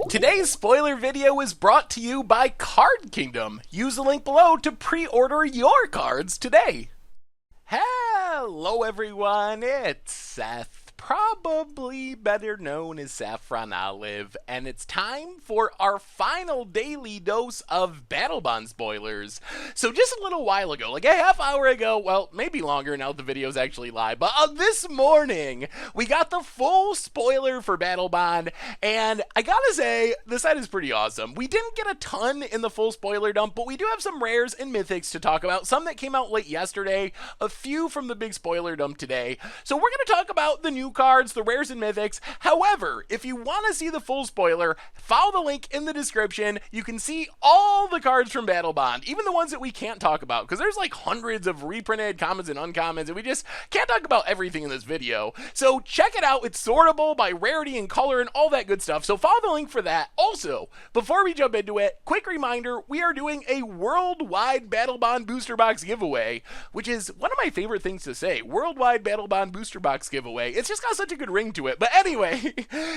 Today's spoiler video is brought to you by Card Kingdom. Use the link below to pre-order your cards today. Hello everyone, it's Seth, probably better known as Saffron Olive, and it's time for our final daily dose of Battlebond spoilers. So just a little while ago, like a half hour ago, well, maybe longer now that the video's actually live, but this morning, we got the full spoiler for Battlebond, and I gotta say, the site is pretty awesome. We didn't get a ton in the full spoiler dump, but we do have some rares and mythics to talk about, some that came out late yesterday, a few from the big spoiler dump today. So we're going to talk about the new cards, the rares and mythics. However, if you want to see the full spoiler, follow the link in the description. You can see all the cards from Battlebond, even the ones that we can't talk about, because there's like hundreds of reprinted commons and uncommons, and we just can't talk about everything in this video. So check it out. It's sortable by rarity and color and all that good stuff. So follow the link for that. Also, before we jump into it, quick reminder, we are doing a worldwide Battlebond booster box giveaway, which is one of my favorite things to say. Worldwide Battlebond booster box giveaway. It's just got such a good ring to it. But anyway,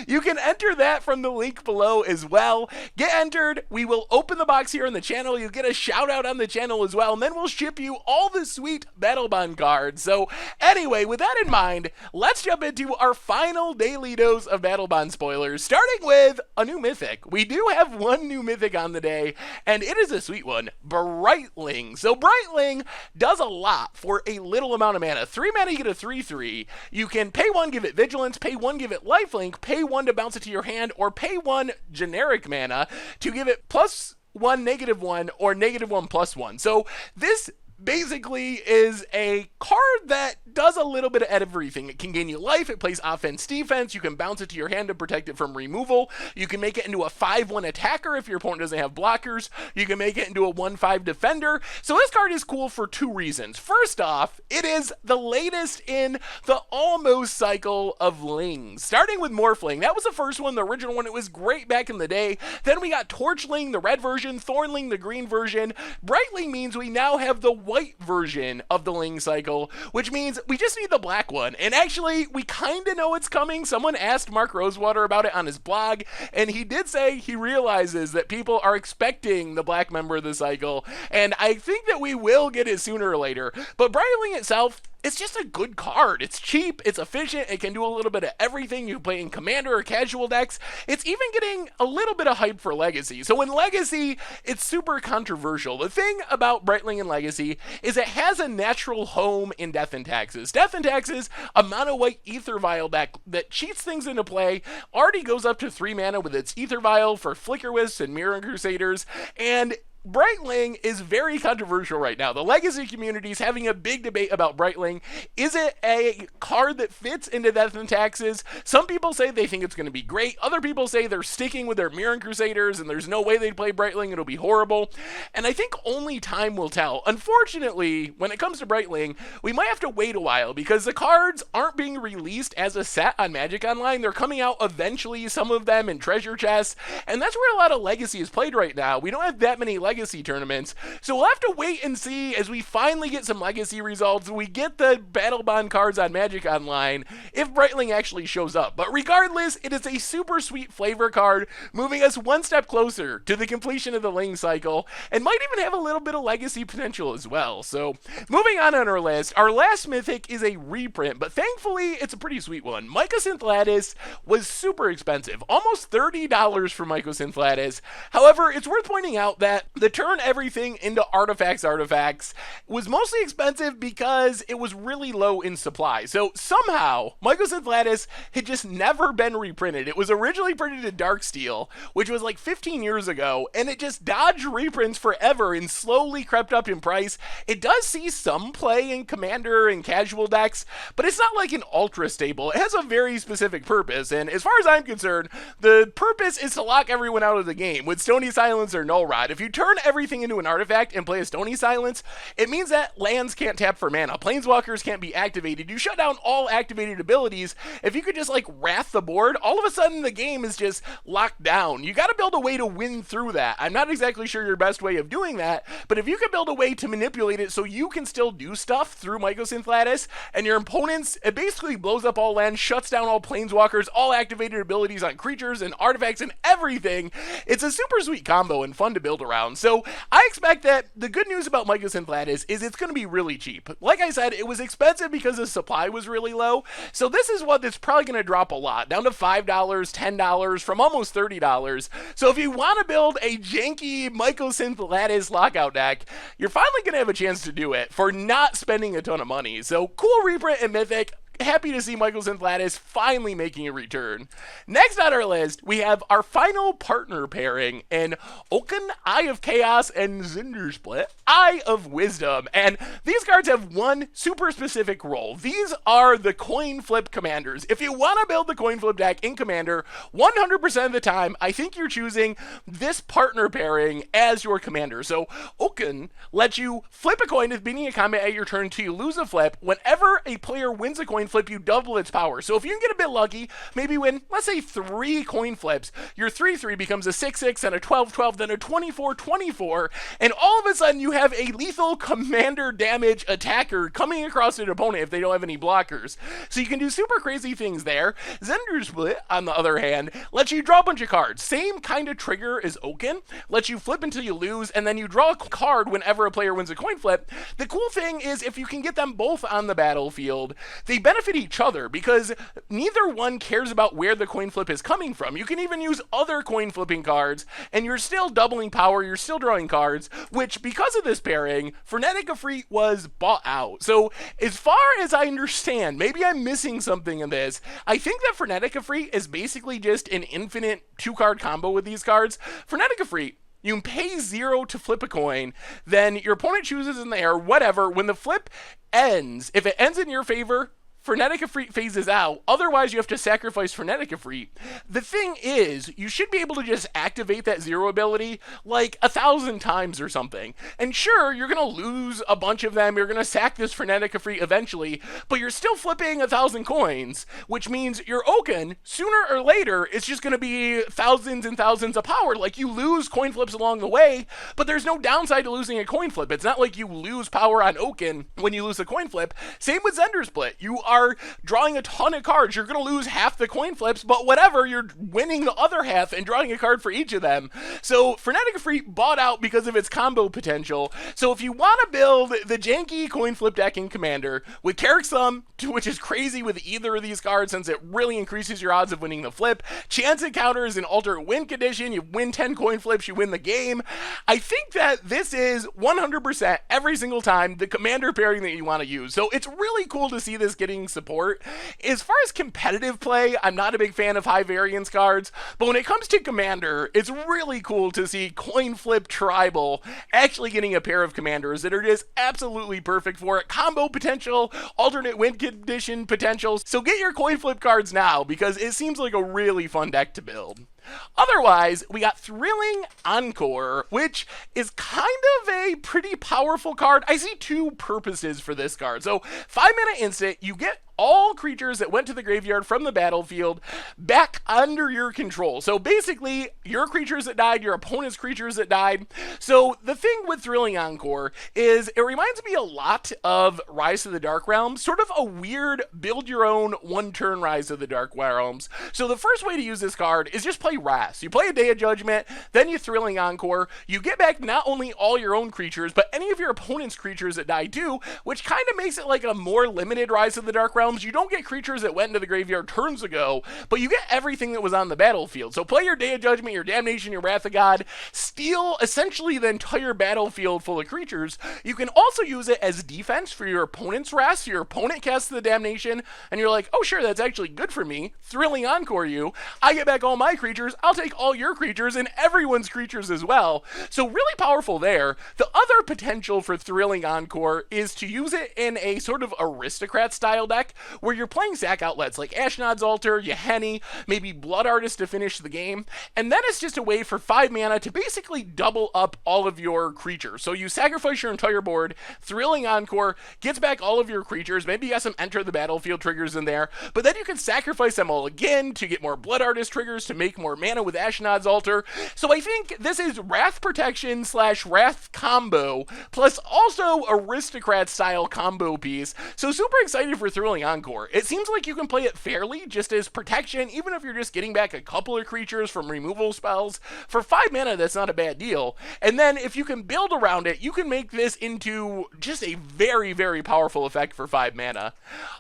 you can enter that from the link below as well. Get entered. We will open the box here on the channel. You'll get a shout out on the channel as well. And then we'll ship you all the sweet Battlebond cards. So anyway, with that in mind, let's jump into our final daily dose of Battlebond spoilers, starting with a new mythic. We do have one new mythic on the day, and it is a sweet one, Brightling. So Brightling does a lot for a little amount of mana. 3 mana, you get a 3/3. You can pay 1, give it Vigilance, pay 1, give it Lifelink, pay 1 to bounce it to your hand, or pay 1 generic mana to give it +1, -1, or -1 +1. So this basically is a card that does a little bit of everything. It can gain you life, it plays offense, defense, you can bounce it to your hand to protect it from removal, you can make it into a 5/1 attacker if your opponent doesn't have blockers, you can make it into a 1/5 defender. So this card is cool for 2 reasons. First off, it is the latest in the almost cycle of Lings. Starting with Morphling, that was the first one, the original one, it was great back in the day. Then we got Torchling, the red version, Thornling, the green version. Brightling means we now have the white version of the Ling cycle, which means we just need the black one. And actually, we kind of know it's coming. Someone asked Mark Rosewater about it on his blog, and he did say he realizes that people are expecting the black member of the cycle, and I think that we will get it sooner or later. But Brightling itself, it's just a good card. It's cheap, it's efficient, it can do a little bit of everything. You play in Commander or casual decks. It's even getting a little bit of hype for Legacy. So in Legacy, it's super controversial. The thing about Brightling in Legacy is it has a natural home in Death and Taxes. Death and Taxes, a mono-white Ether Vial deck that cheats things into play, already goes up to 3 mana with its Ether Vial for Flicker Wisps and Mirror Crusaders, and Brightling is very controversial right now. The Legacy community is having a big debate about Brightling. Is it a card that fits into Death and Taxes? Some people say they think it's going to be great. Other people say they're sticking with their Mirror Crusaders and there's no way they'd play Brightling. It'll be horrible. And I think only time will tell. Unfortunately, when it comes to Brightling, we might have to wait a while because the cards aren't being released as a set on Magic Online. They're coming out eventually, some of them in treasure chests. And that's where a lot of Legacy is played right now. We don't have that many Legacy tournaments, so we'll have to wait and see as we finally get some Legacy results. We get the Battlebond cards on Magic Online if Brightling actually shows up. But regardless, it is a super sweet flavor card, moving us one step closer to the completion of the Ling cycle, and might even have a little bit of Legacy potential as well. So moving on our list, our last mythic is a reprint, but thankfully it's a pretty sweet one. Micahs Lattice was super expensive, almost $30 for Micahs Lattice. However, it's worth pointing out that the turn everything into artifacts was mostly expensive because it was really low in supply. So somehow Micahs Lattice had just never been reprinted. It was originally printed in Darksteel, which was like 15 years ago, and it just dodged reprints forever and slowly crept up in price. It does see some play in Commander and casual decks, but it's not like an ultra staple. It has a very specific purpose, and as far as I'm concerned, the purpose is to lock everyone out of the game with Stony Silence or Null Rod. If you turn turn everything into an artifact and play a Stony Silence, it means that lands can't tap for mana, planeswalkers can't be activated, you shut down all activated abilities. If you could just like wrath the board, all of a sudden the game is just locked down. You got to build a way to win through that. I'm not exactly sure your best way of doing that, but if you could build a way to manipulate it so you can still do stuff through Micahs Lattice, and your opponents, it basically blows up all lands, shuts down all planeswalkers, all activated abilities on creatures and artifacts and everything. It's a super sweet combo and fun to build around. So I expect that the good news about Micahs Lattice is it's going to be really cheap. Like I said, it was expensive because the supply was really low. So this is what that's probably going to drop a lot, down to $5, $10 from almost $30. So if you want to build a janky Micahs Lattice lockout deck, you're finally going to have a chance to do it for not spending a ton of money. So cool reprint and Mythic. Happy to see Micahs Lattice finally making a return. Next on our list, we have our final partner pairing in Oaken, Eye of Chaos, and Zndrsplt, Eye of Wisdom. And these cards have one super specific role. These are the coin flip commanders. If you want to build the coin flip deck in Commander, 100% of the time, I think you're choosing this partner pairing as your commander. So Oaken lets you flip a coin at the beginning of combat at your turn until you lose a flip. Whenever a player wins a coin flip, you double its power. So if you can get a bit lucky, maybe win, let's say 3 coin flips, your 3/3 becomes a 6/6, and a 12/12, then a 24/24, and all of a sudden you have a lethal commander damage attacker coming across an opponent if they don't have any blockers. So you can do super crazy things there. Zndrsplt, on the other hand, lets you draw a bunch of cards. Same kind of trigger as Oaken, lets you flip until you lose, and then you draw a card whenever a player wins a coin flip. The cool thing is if you can get them both on the battlefield, they benefit each other because neither one cares about where the coin flip is coming from. You can even use other coin flipping cards and you're still doubling power, you're still drawing cards, which because of this pairing, Frenetic Efreet was bought out. So as far as I understand, maybe I'm missing something in this, I think that Frenetic Efreet is basically just an infinite 2-card combo with these cards. Frenetic Efreet, you can pay 0 to flip a coin, then your opponent chooses in the air, whatever. When the flip ends, if it ends in your favor, Frenetic Efreet phases out. Otherwise, you have to sacrifice Frenetic Efreet. The thing is, you should be able to just activate that 0 ability like 1,000 times or something. And sure, you're going to lose a bunch of them. You're going to sack this Frenetic Efreet eventually, but you're still flipping 1,000 coins, which means your Oaken, sooner or later, it's just going to be thousands and thousands of power. Like, you lose coin flips along the way, but there's no downside to losing a coin flip. It's not like you lose power on Oaken when you lose a coin flip. Same with Zndrsplt. You are drawing a ton of cards. You're going to lose half the coin flips, but whatever, you're winning the other half and drawing a card for each of them. So Frenetic Efreet bought out because of its combo potential. So if you want to build the janky coin flip deck in Commander with Carrick's Thumb, which is crazy with either of these cards since it really increases your odds of winning the flip, Chance Encounters in alternate win condition, you win 10 coin flips, you win the game. I think that this is 100% every single time the Commander pairing that you want to use. So it's really cool to see this getting support. As far as competitive play, I'm not a big fan of high variance cards, but when it comes to Commander, it's really cool to see Coin Flip Tribal actually getting a pair of commanders that are just absolutely perfect for it. Combo potential, alternate win condition potential. So get your Coin Flip cards now because it seems like a really fun deck to build. Otherwise, we got Thrilling Encore, which is kind of a pretty powerful card. I see 2 purposes for this card. So 5-mana instant, you get all creatures that went to the graveyard from the battlefield back under your control. So basically, your creatures that died, your opponent's creatures that died. So the thing with Thrilling Encore is it reminds me a lot of Rise to the Dark Realms, sort of a weird build your own 1-turn Rise to the Dark Realms. So the first way to use this card is just play Wrath. You play a Day of Judgment, then you Thrilling Encore. You get back not only all your own creatures, but any of your opponent's creatures that die too, which kind of makes it like a more limited Rise to the Dark Realms. You don't get creatures that went into the graveyard turns ago, but you get everything that was on the battlefield. So play your Day of Judgment, your Damnation, your Wrath of God, steal essentially the entire battlefield full of creatures. You can also use it as defense for your opponent's Wrath. So your opponent casts the Damnation, and you're like, oh sure, that's actually good for me. Thrilling Encore you. I get back all my creatures, I'll take all your creatures and everyone's creatures as well. So really powerful there. The other potential for Thrilling Encore is to use it in a sort of aristocrat style deck. where you're playing sack outlets like Ashnod's Altar, Yahenni, maybe Blood Artist to finish the game, and then it's just a way for 5 mana to basically double up all of your creatures. So you sacrifice your entire board, Thrilling Encore gets back all of your creatures, maybe you got some Enter the Battlefield triggers in there, but then you can sacrifice them all again to get more Blood Artist triggers to make more mana with Ashnod's Altar. So I think this is Wrath Protection / Wrath combo, plus also Aristocrat style combo piece. So super excited for Thrilling Encore. It seems like you can play it fairly just as protection, even if you're just getting back a couple of creatures from removal spells. For 5 mana, that's not a bad deal. And then if you can build around it, you can make this into just a very, very powerful effect for 5 mana.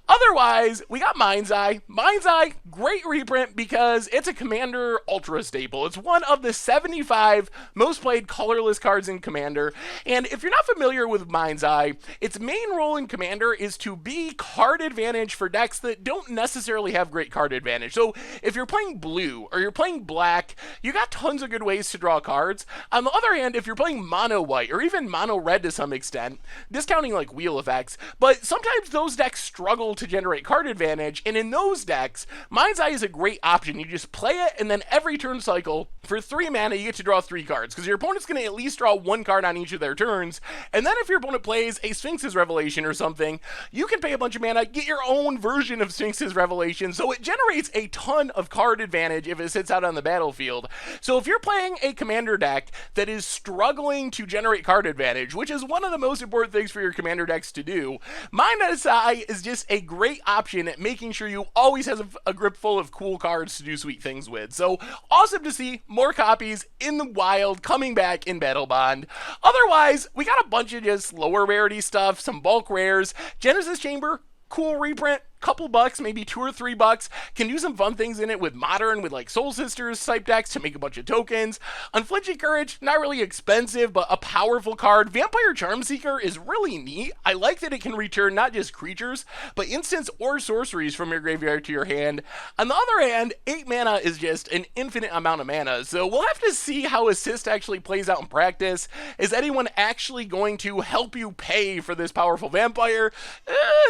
Otherwise, we got Mind's Eye. Mind's Eye, great reprint because it's a Commander Ultra staple. It's one of the 75 most played colorless cards in Commander. And if you're not familiar with Mind's Eye, its main role in Commander is to be card advantage for decks that don't necessarily have great card advantage. So if you're playing blue or you're playing black, you got tons of good ways to draw cards. On the other hand, if you're playing mono white or even mono red to some extent, discounting like wheel effects, but sometimes those decks struggle to generate card advantage, and in those decks, Mind's Eye is a great option. You just play it, and then every turn cycle, for 3 mana, you get to draw 3 cards, because your opponent's going to at least draw 1 card on each of their turns, and then if your opponent plays a Sphinx's Revelation or something, you can pay a bunch of mana, get your own version of Sphinx's Revelation, so it generates a ton of card advantage if it sits out on the battlefield. So if you're playing a Commander deck that is struggling to generate card advantage, which is one of the most important things for your Commander decks to do, Mind's Eye is just a great option at making sure you always have a grip full of cool cards to do sweet things with. So awesome to see more copies in the wild coming back in Battlebond. Otherwise, we got a bunch of just lower rarity stuff, some bulk rares. Genesis Chamber, cool reprint. Couple bucks, maybe $2 or $3, can do some fun things in it with Modern, with like Soul Sisters type decks to make a bunch of tokens. Unflinching Courage, not really expensive, but a powerful card. Vampire Charmseeker is really neat. I like that it can return not just creatures, but instants or sorceries from your graveyard to your hand. On the other hand, 8 mana is just an infinite amount of mana, so we'll have to see how Assist actually plays out in practice. Is anyone actually going to help you pay for this powerful vampire?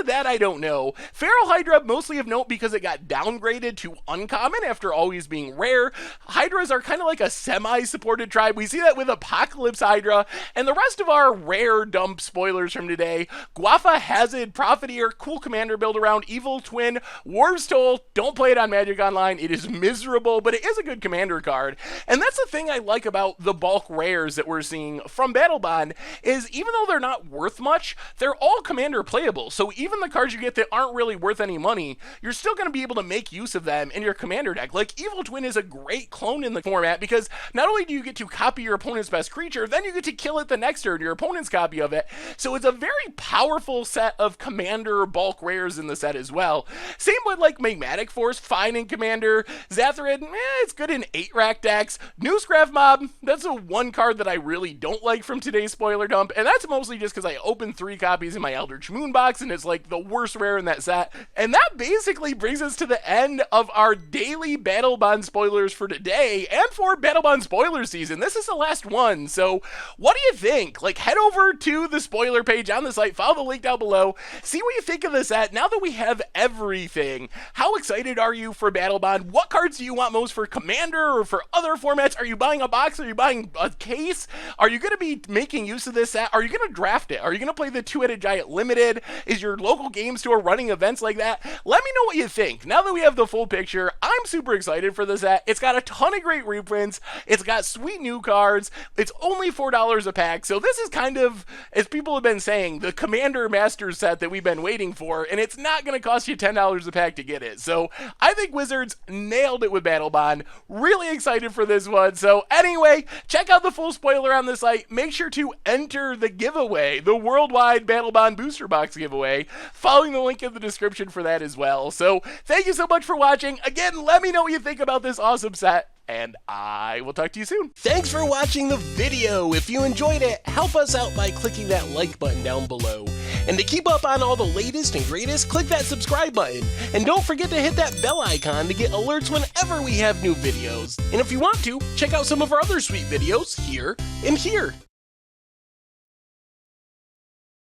That I don't know. Feral Hydra, mostly of note because it got downgraded to uncommon after always being rare. Hydras are kind of like a semi-supported tribe. We see that with Apocalypse Hydra, and the rest of our rare dump spoilers from today. Guafa Hazard, Profiteer, cool commander build around, Evil Twin, War's Toll, don't play it on Magic Online, it is miserable, but it is a good commander card. And that's the thing I like about the bulk rares that we're seeing from Battlebond, is even though they're not worth much, they're all commander playable. So even the cards you get that aren't really worth any money, you're still going to be able to make use of them in your commander deck. Like Evil Twin is a great clone in the format because not only do you get to copy your opponent's best creature, then you get to kill it the next turn, your opponent's copy of it. So it's a very powerful set of commander bulk rares in the set as well. Same with like Magmatic Force, fine in commander. Zathrid, it's good in 8-rack decks. Newscraft Mob, that's a one card that I really don't like from today's spoiler dump, and that's mostly just because I opened 3 copies in my Eldritch Moon box and it's like the worst rare in that set. And that basically brings us to the end of our daily Battlebond spoilers for today and for Battlebond spoiler season. This is the last one, so what do you think? Like, head over to the spoiler page on the site, follow the link down below, see what you think of the set. Now that we have everything, how excited are you for Battlebond? What cards do you want most for Commander or for other formats? Are you buying a box? Are you buying a case? Are you going to be making use of this set? Are you going to draft it? Are you going to play the Two-Headed Giant Limited? Is your local game store running events like that? Let me know what you think. Now that we have the full picture, I'm super excited for the set. It's got a ton of great reprints. It's got sweet new cards. It's only $4 a pack. So this is kind of, as people have been saying, the Commander Masters set that we've been waiting for, and it's not going to cost you $10 a pack to get it. So I think Wizards nailed it with Battlebond. Really excited for this one. So anyway, check out the full spoiler on the site. Make sure to enter the giveaway, the worldwide Battlebond booster box giveaway, following the link in the description for that as well. So thank you so much for watching. Again, let me know what you think about this awesome set, and I will talk to you soon. Thanks for watching the video. If you enjoyed it, help us out by clicking that like button down below. And to keep up on all the latest and greatest, click that subscribe button. And don't forget to hit that bell icon to get alerts whenever we have new videos. And if you want to, check out some of our other sweet videos here and here.